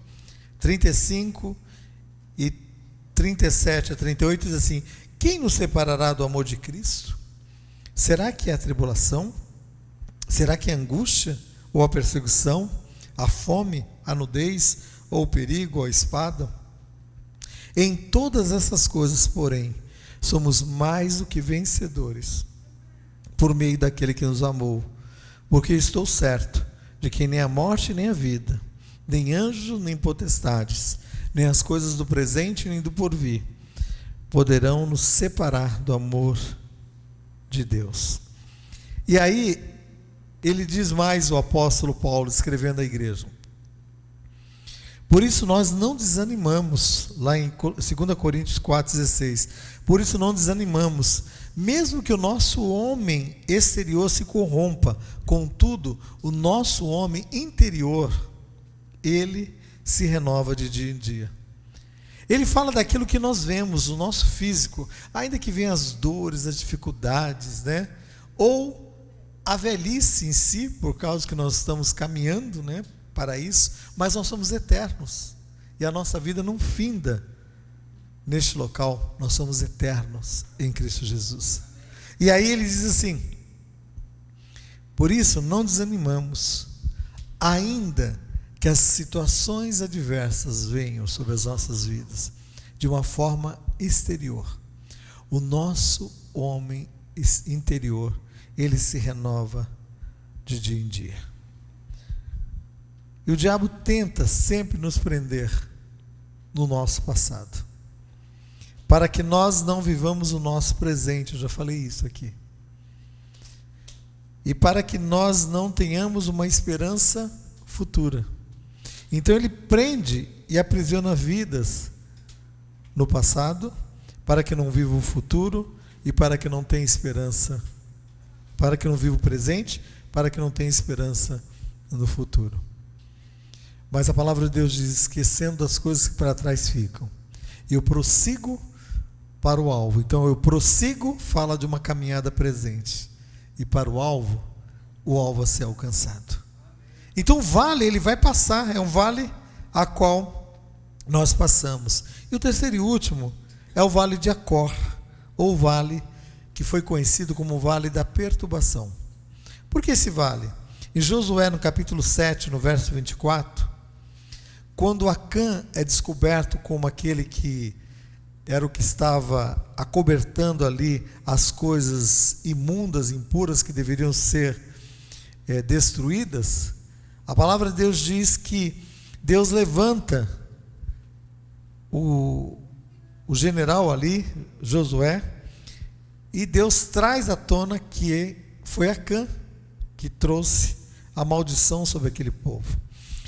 35 e 37 a 38 diz assim: quem nos separará do amor de Cristo? Será que é a tribulação? Será que é a angústia? Ou a perseguição? A fome? A nudez? Ou o perigo? Ou a espada? Em todas essas coisas, porém, somos mais do que vencedores, por meio daquele que nos amou. Porque estou certo de que nem a morte, nem a vida, nem anjos, nem potestades, nem as coisas do presente, nem do porvir, poderão nos separar do amor de Deus. E aí, ele diz mais, o apóstolo Paulo, escrevendo à igreja: por isso nós não desanimamos, lá em 2 Coríntios 4,16, por isso não desanimamos, mesmo que o nosso homem exterior se corrompa, contudo, o nosso homem interior, ele se renova de dia em dia. Ele fala daquilo que nós vemos, o nosso físico, ainda que venham as dores, as dificuldades, né? Ou a velhice em si, por causa que nós estamos caminhando, né, para isso, mas nós somos eternos, e a nossa vida não finda neste local, nós somos eternos em Cristo Jesus. E aí ele diz assim: por isso não desanimamos, ainda que as situações adversas venham sobre as nossas vidas, de uma forma exterior, o nosso homem interior, ele se renova de dia em dia. E o diabo tenta sempre nos prender no nosso passado, para que nós não vivamos o nosso presente. Eu já falei isso aqui. E para que nós não tenhamos uma esperança futura. Então ele prende e aprisiona vidas no passado, para que não viva o futuro e para que não tenha esperança, para que não viva o presente, para que não tenha esperança no futuro. Mas a palavra de Deus diz: esquecendo das coisas que para trás ficam, eu prossigo para o alvo. Então eu prossigo fala de uma caminhada presente, e para o alvo a ser alcançado. Então o vale, ele vai passar, é um vale a qual nós passamos. E o terceiro e último é o vale de Acor, ou o vale que foi conhecido como o vale da perturbação. Por que esse vale? Em Josué, no capítulo 7, no verso 24, quando Acã é descoberto como aquele que era o que estava acobertando ali as coisas imundas, impuras, que deveriam ser destruídas, a palavra de Deus diz que Deus levanta o general ali, Josué, e Deus traz à tona que foi Acã que trouxe a maldição sobre aquele povo.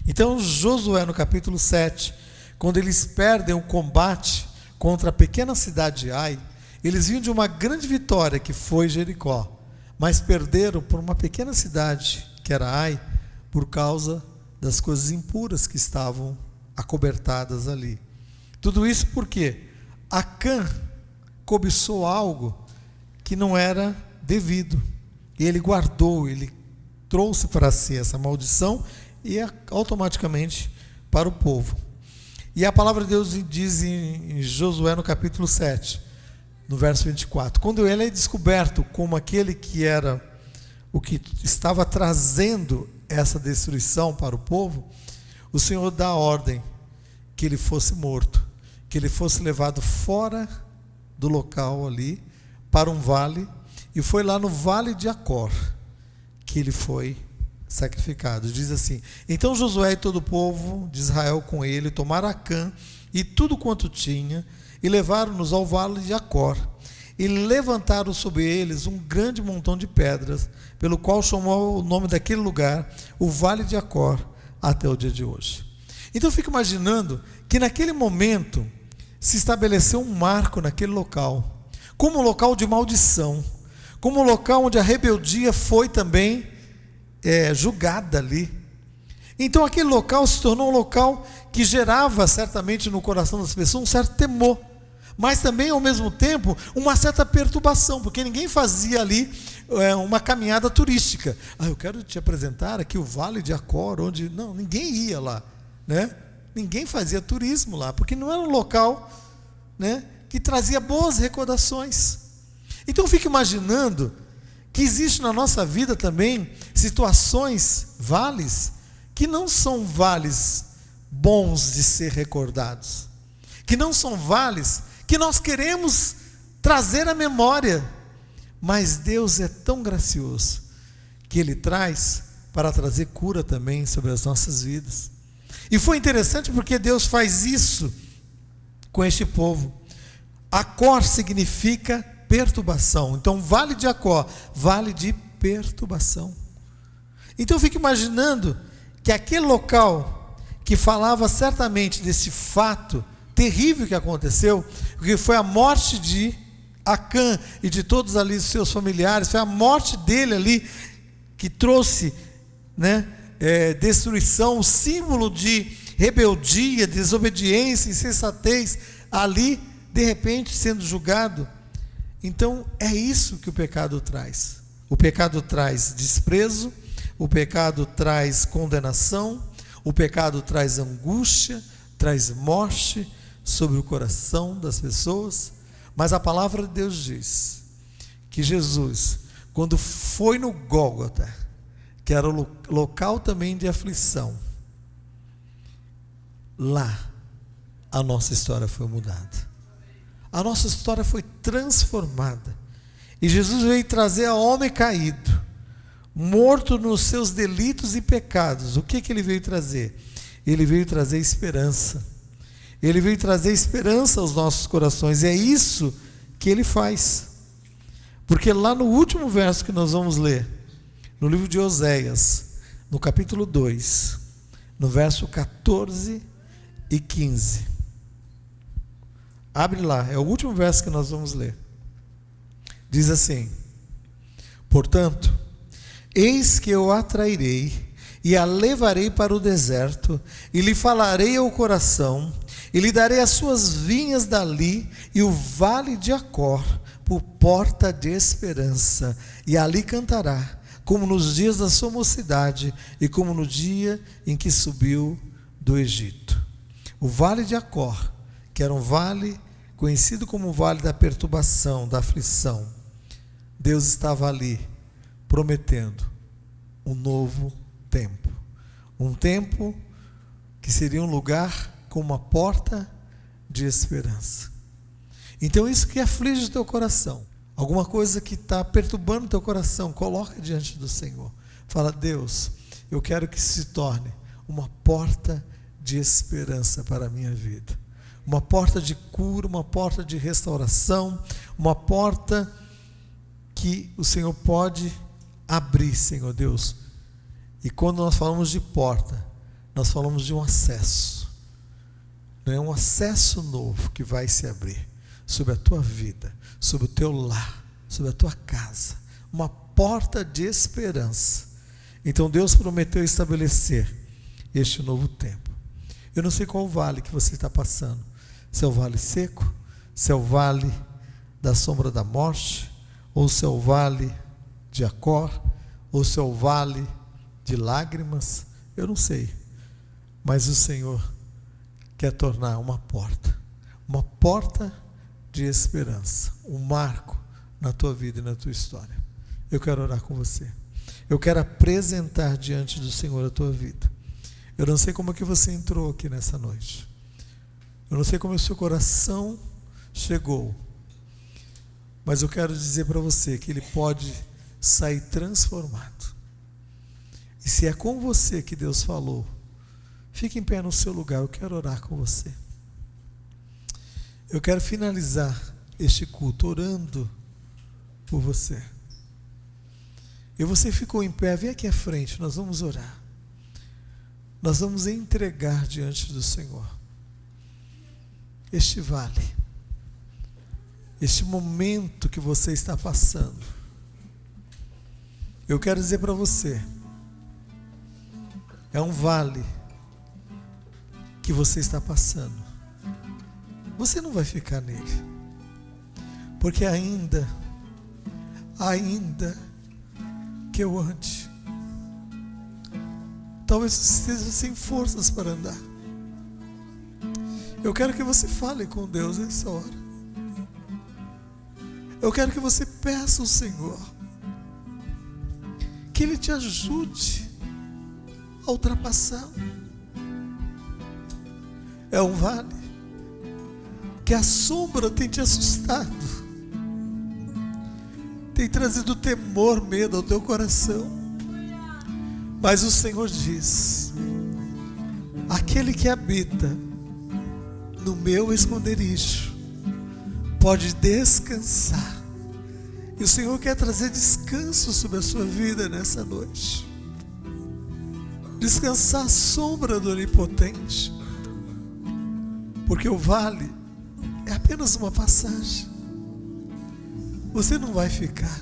Então Josué, no capítulo 7, quando eles perdem o combate contra a pequena cidade de Ai, eles vinham de uma grande vitória que foi Jericó, mas perderam por uma pequena cidade que era Ai, por causa das coisas impuras que estavam acobertadas ali. Tudo isso porque Acã cobiçou algo que não era devido, e ele guardou, ele trouxe para si essa maldição e automaticamente para o povo. E a palavra de Deus diz em Josué, no capítulo 7, no verso 24, quando ele é descoberto como aquele que era o que estava trazendo essa destruição para o povo, o Senhor dá a ordem que ele fosse morto, que ele fosse levado fora do local ali, para um vale, e foi lá no vale de Acor que ele foi sacrificado. Diz assim: então Josué e todo o povo de Israel com ele tomaram Acã e tudo quanto tinha, e levaram-nos ao vale de Acor, e levantaram sobre eles um grande montão de pedras, pelo qual chamou o nome daquele lugar o Vale de Acor, até o dia de hoje. Então eu fico imaginando que naquele momento se estabeleceu um marco naquele local, como um local de maldição, como um local onde a rebeldia foi também julgada ali. Então aquele local se tornou um local que gerava certamente no coração das pessoas um certo temor, mas também ao mesmo tempo uma certa perturbação, porque ninguém fazia ali uma caminhada turística. Eu quero te apresentar aqui o Vale de Acor, onde... Não, ninguém ia lá, né? Ninguém fazia turismo lá, porque não era um local, né, que trazia boas recordações. Então eu fico imaginando que existe na nossa vida também situações, vales, que não são vales bons de ser recordados, que não são vales que nós queremos trazer à memória, mas Deus é tão gracioso que Ele traz para trazer cura também sobre as nossas vidas. E foi interessante porque Deus faz isso com este povo. Acor significa perturbação. Então, Vale de Acor, vale de perturbação. Então eu fico imaginando que aquele local que falava certamente desse fato terrível que aconteceu, que foi a morte de Acã e de todos ali os seus familiares, foi a morte dele ali que trouxe, né, destruição, o símbolo de rebeldia, desobediência, insensatez, ali de repente sendo julgado. Então é isso que o pecado traz. O pecado traz desprezo, o pecado traz condenação, o pecado traz angústia, traz morte sobre o coração das pessoas. Mas a palavra de Deus diz que Jesus, quando foi no Gólgota, que era o local também de aflição, lá a nossa história foi mudada. A nossa história foi transformada. E Jesus veio trazer ao homem caído, morto nos seus delitos e pecados. O que Ele veio trazer? Ele veio trazer esperança. Ele veio trazer esperança aos nossos corações. E é isso que Ele faz. Porque lá no último verso que nós vamos ler, no livro de Oséias, no capítulo 2, no verso 14 e 15. Abre lá, é o último verso que nós vamos ler. Diz assim: portanto, eis que eu a atrairei e a levarei para o deserto, e lhe falarei ao coração, e lhe darei as suas vinhas dali, e o vale de Acor por porta de esperança, e ali cantará, como nos dias da sua mocidade, e como no dia em que subiu do Egito. O vale de Acor, que era um vale conhecido como o vale da perturbação, da aflição, Deus estava ali prometendo um novo tempo, um tempo que seria um lugar com uma porta de esperança. Então isso que aflige o teu coração, alguma coisa que está perturbando o teu coração, coloca diante do Senhor. Fala: Deus, eu quero que se torne uma porta de esperança para a minha vida, uma porta de cura, uma porta de restauração, uma porta que o Senhor pode abrir, Senhor Deus. E quando nós falamos de porta, nós falamos de um acesso, não é um acesso novo que vai se abrir sobre a tua vida, sobre o teu lar, sobre a tua casa, uma porta de esperança. Então Deus prometeu estabelecer este novo tempo. Eu não sei qual o vale que você está passando, se é o vale seco, se é o vale da sombra da morte, ou se é o vale de Acor, ou se é o vale de lágrimas, eu não sei, mas o Senhor quer tornar uma porta de esperança, um marco na tua vida e na tua história. Eu quero orar com você, eu quero apresentar diante do Senhor a tua vida. Eu não sei como é que você entrou aqui nessa noite, eu não sei como o seu coração chegou, mas eu quero dizer para você que ele pode sair transformado. E se é com você que Deus falou, fique em pé no seu lugar, eu quero orar com você. Eu quero finalizar este culto orando por você. E você ficou em pé, vem aqui à frente, nós vamos orar. Nós vamos entregar diante do Senhor este vale, este momento que você está passando. Eu quero dizer para você É um vale que você está passando. Você não vai ficar nele, porque ainda que eu ande, talvez você esteja sem forças para andar. Eu quero que você fale com Deus nessa hora. Eu quero que você peça ao Senhor que Ele te ajude a ultrapassar. É um vale que a sombra tem te assustado, tem trazido temor, medo ao teu coração. Mas o Senhor diz: aquele que habita no meu esconderijo pode descansar. E o Senhor quer trazer descanso sobre a sua vida nessa noite. Descansar à sombra do Onipotente. Porque o vale é apenas uma passagem. Você não vai ficar.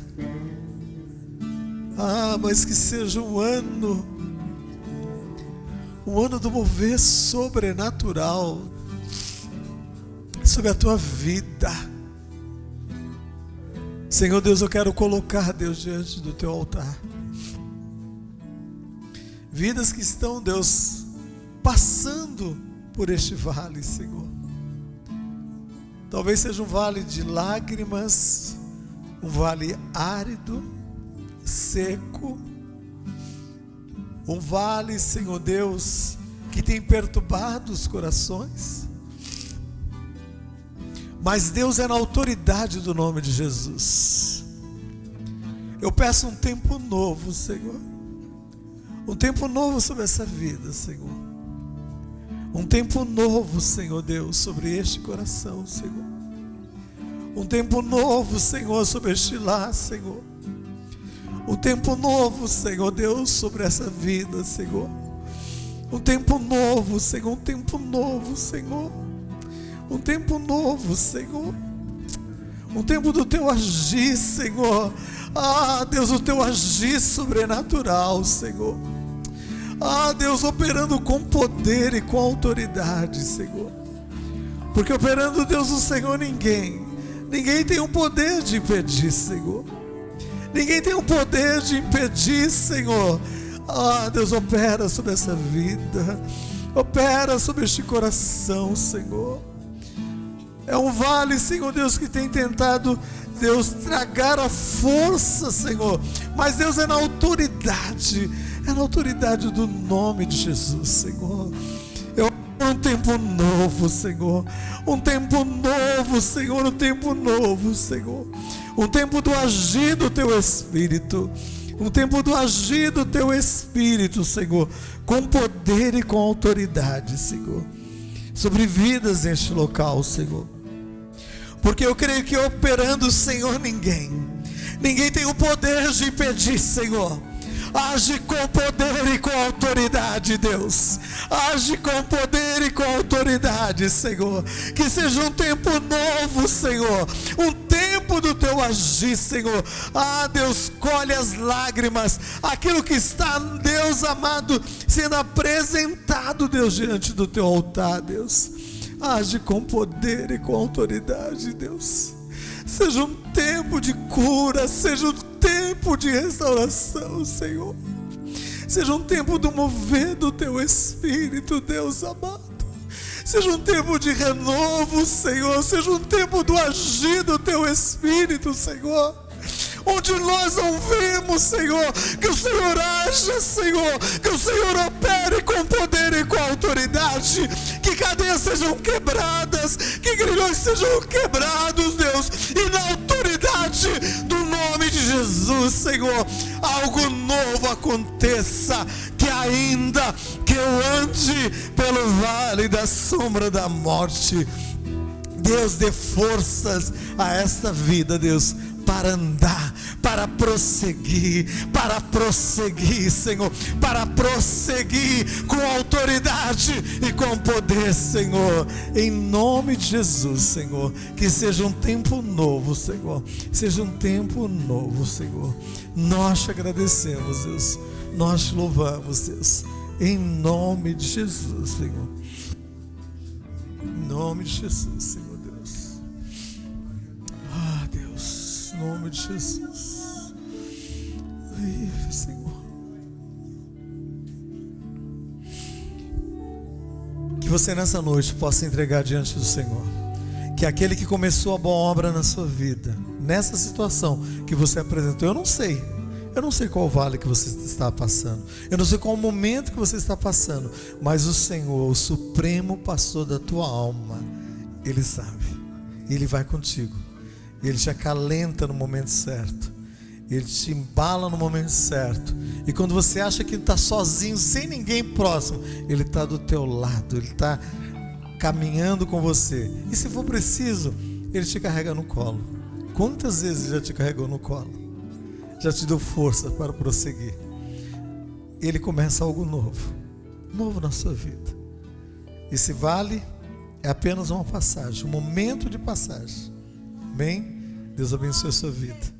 Mas que seja um ano do mover sobrenatural sobre a tua vida. Senhor Deus, eu quero colocar, Deus, diante do teu altar vidas que estão, Deus, passando por este vale, Senhor. Talvez seja um vale de lágrimas, um vale árido, seco, um vale, Senhor Deus, que tem perturbado os corações. Mas Deus é na autoridade do nome de Jesus. Eu peço um tempo novo, Senhor. Um tempo novo sobre essa vida, Senhor. Um tempo novo, Senhor Deus, sobre este coração, Senhor. Um tempo novo, Senhor, sobre este lar, Senhor. Um tempo novo, Senhor Deus, sobre essa vida, Senhor. Um tempo novo, Senhor. Um tempo novo, Senhor. Um tempo novo, Senhor. Um tempo do teu agir, Senhor. Deus, o teu agir sobrenatural, Senhor. Deus, operando com poder e com autoridade, Senhor. Porque operando, Deus, o Senhor, ninguém tem o poder de impedir, Senhor. Ninguém tem o poder de impedir, Senhor. Deus, opera sobre essa vida. Opera sobre este coração, Senhor. É um vale, Senhor Deus, que tem tentado, Deus, tragar a força, Senhor. Mas Deus, é na autoridade do nome de Jesus, Senhor. Um tempo novo, Senhor. Um tempo novo, Senhor. Um tempo novo, Senhor. Um tempo do agir do teu Espírito. Um tempo do agir do teu Espírito, Senhor. Com poder e com autoridade, Senhor. Sobre vidas neste local, Senhor. Porque eu creio que operando, Senhor, ninguém tem o poder de impedir, Senhor. Age com poder e com autoridade, Deus. Age com poder e com autoridade, Senhor. Que seja um tempo novo, Senhor. Um tempo do teu agir, Senhor. Deus, colhe as lágrimas. Aquilo que está, Deus amado, sendo apresentado, Deus, diante do teu altar, Deus. Age com poder e com autoridade, Deus. Seja um tempo de cura, seja um tempo de restauração, Senhor. Seja um tempo do mover do teu Espírito, Deus amado. Seja um tempo de renovo, Senhor. Seja um tempo do agir do teu Espírito, Senhor. Onde nós não vemos, Senhor, que o Senhor haja, Senhor, que o Senhor opere com poder e com autoridade, que cadeias sejam quebradas, que grilhões sejam quebrados, Deus, e na autoridade do nome de Jesus, Senhor, algo novo aconteça, que ainda que eu ande pelo vale da sombra da morte, Deus, dê forças a esta vida, Deus, para andar, para prosseguir, Senhor, para prosseguir com autoridade e com poder, Senhor, em nome de Jesus, Senhor. Que seja um tempo novo, Senhor, seja um tempo novo, Senhor. Nós te agradecemos, Deus, nós te louvamos, Deus, Em nome de Jesus, Senhor. Em nome de Jesus, Senhor Deus. Ah, Deus, em nome de Jesus. Vive, Senhor. Que você nessa noite possa entregar diante do Senhor. Que aquele que começou a boa obra na sua vida, nessa situação que você apresentou, eu não sei qual vale que você está passando, eu não sei qual momento que você está passando, mas o Senhor, o supremo pastor da tua alma, Ele sabe, Ele vai contigo, Ele te acalenta no momento certo, Ele te embala no momento certo, e quando você acha que está sozinho, sem ninguém próximo, Ele está do teu lado, Ele está caminhando com você, e se for preciso, Ele te carrega no colo. Quantas vezes Ele já te carregou no colo? Já te deu força para prosseguir. Ele começa algo novo na sua vida. Esse vale é apenas uma passagem, um momento de passagem. Amém? Deus abençoe a sua vida.